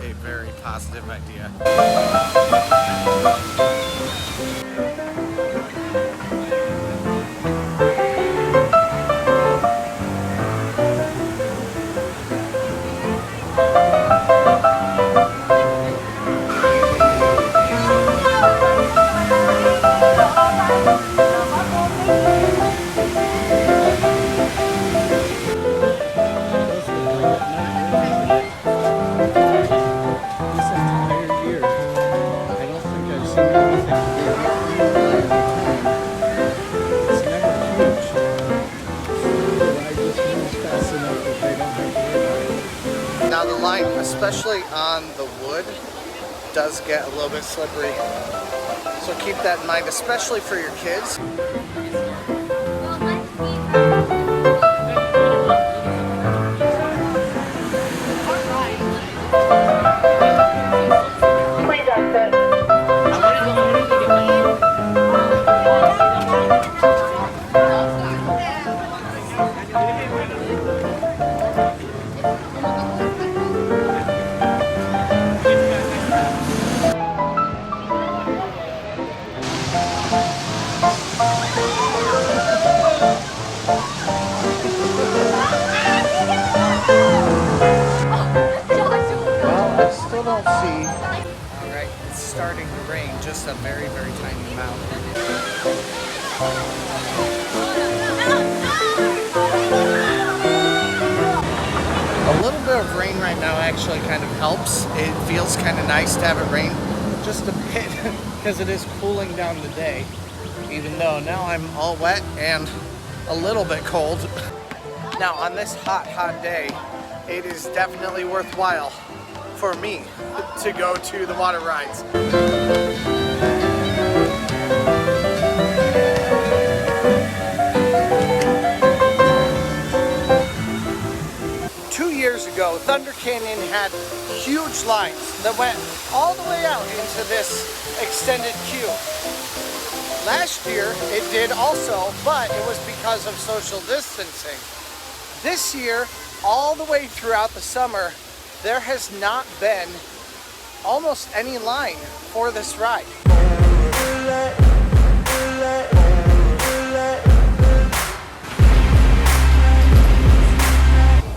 a very positive idea. Now the line, especially on the wood, does get a little bit slippery. So keep that in mind, especially for your kids. Please exit. Alright, it's starting to rain, just a very, very tiny amount. A little bit of rain right now actually kind of helps. It feels kind of nice to have it rain just a bit because it is cooling down the day, even though now I'm all wet and a little bit cold. Now on this hot, hot day, it is definitely worthwhile for me to go to the water rides. 2 years ago, Thunder Canyon had huge lines that went all the way out into this extended queue. Last year it did also, but it was because of social distancing. This year, all the way throughout the summer, there has not been almost any line for this ride.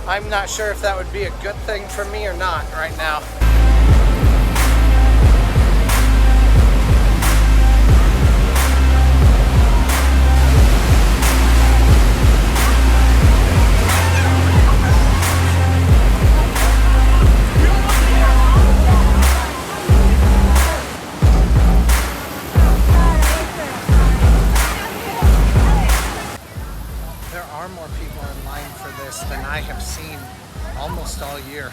I'm not sure if that would be a good thing for me or not right now. There are more people in line for this than I have seen almost all year.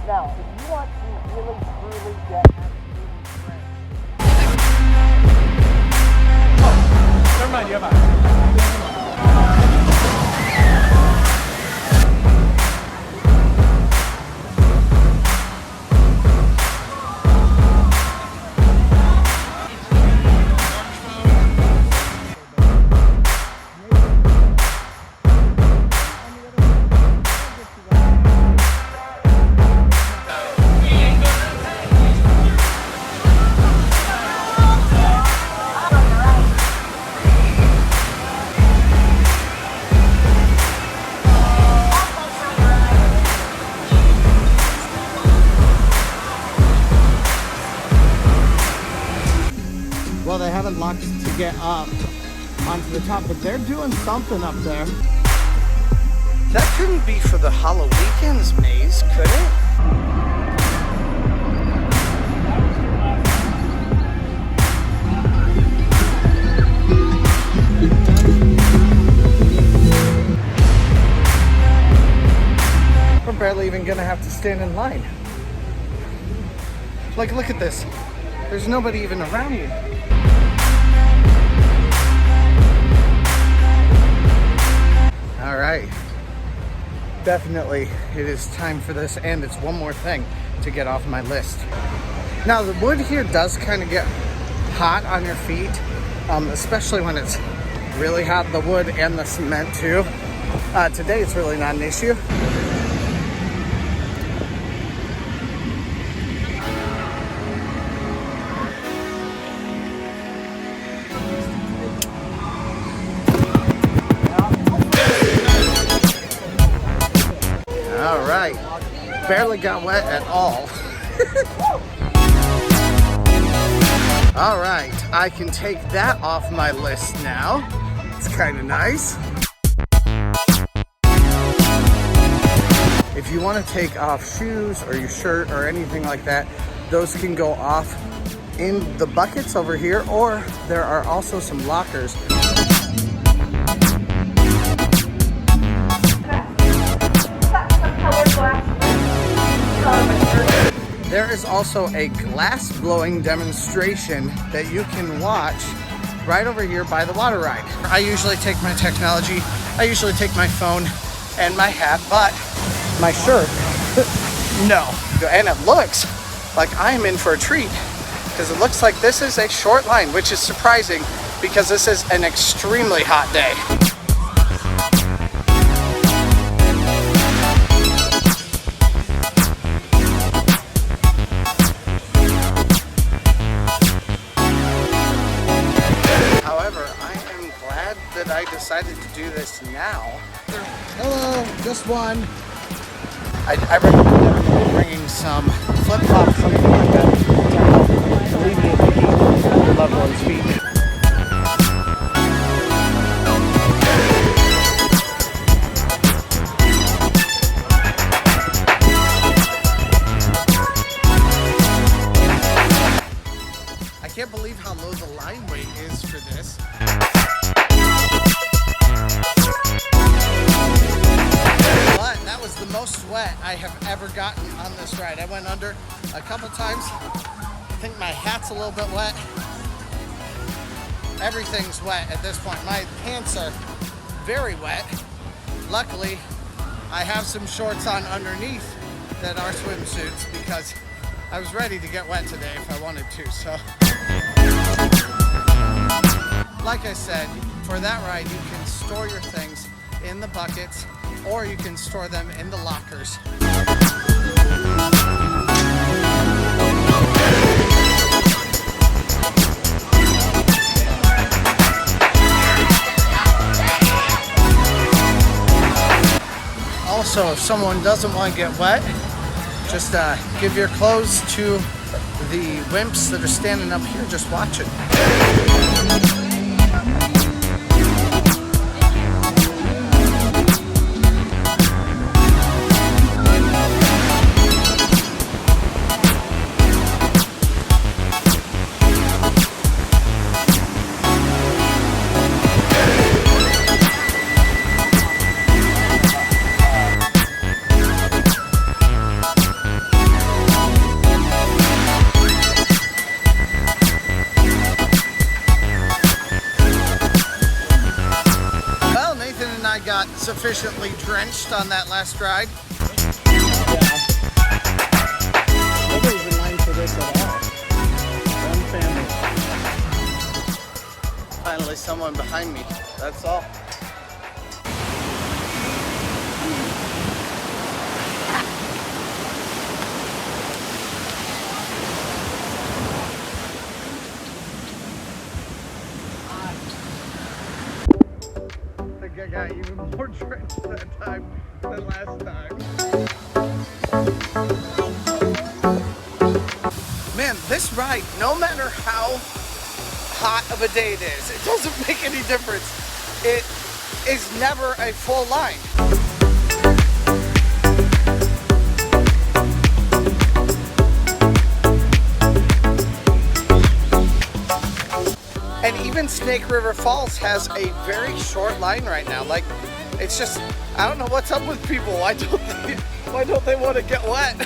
Now, if you want to really truly get absolutely drenched. Oh, never mind, you have Well, they haven't locked to get up onto the top, but they're doing something up there. That couldn't be for the Hollow Weekends maze, could it? We're barely even gonna have to stand in line. Like, look at this. There's nobody even around you. All right. Definitely, it is time for this, and it's one more thing to get off my list. Now, the wood here does kind of get hot on your feet, especially when it's really hot, the wood and the cement too. Today, it's really not an issue. All right, barely got wet at all. All right, I can take that off my list now. It's kind of nice. If you want to take off shoes or your shirt or anything like that, those can go off in the buckets over here, or there are also some lockers. There is also a glass blowing demonstration that you can watch right over here by the water ride. I usually take my technology, I usually take my phone and my hat, but my shirt, no. And it looks like I'm in for a treat, because it looks like this is a short line, which is surprising because this is an extremely hot day. I decided to do this now. Hello, just one. I recommend bringing some flip-flops, something like that, to help alleviate the heat on your loved one's feet. I can't believe how low the line weight is for this. The most wet I have ever gotten on this ride. I went under a couple times. I think my hat's a little bit wet. Everything's wet at this point. My pants are very wet. Luckily, I have some shorts on underneath that are swimsuits because I was ready to get wet today if I wanted to. So, like I said, for that ride, you can store your things in the buckets, or you can store them in the lockers. Also, if someone doesn't want to get wet, just give your clothes to the wimps that are standing up here just watching. Got sufficiently drenched on that last ride. Yeah. Nobody's in line for this at all. One family. Finally, someone behind me. That's all. I got even more drenched that time than last time. Man, this ride, no matter how hot of a day it is. It doesn't make any difference. It is never a full line. And even Snake River Falls has a very short line right now. Like, it's just, I don't know what's up with people. Why don't they want to get wet?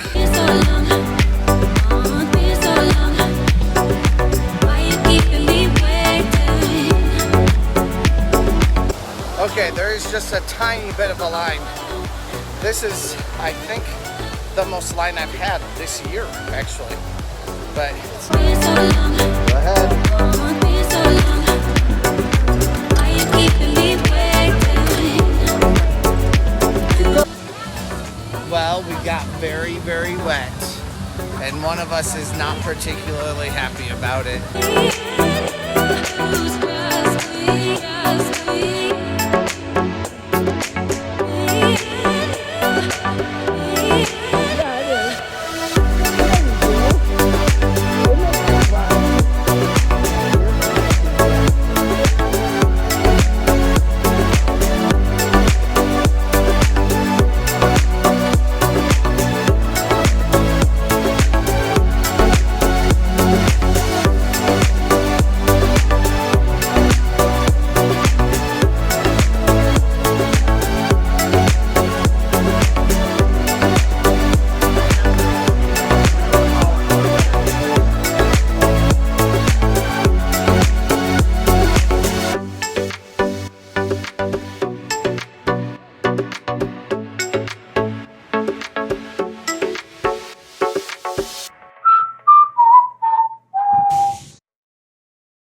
Okay, there is just a tiny bit of a line. This is, I think, the most line I've had this year, actually. But go ahead. Well, we got very, very wet, and one of us is not particularly happy about it.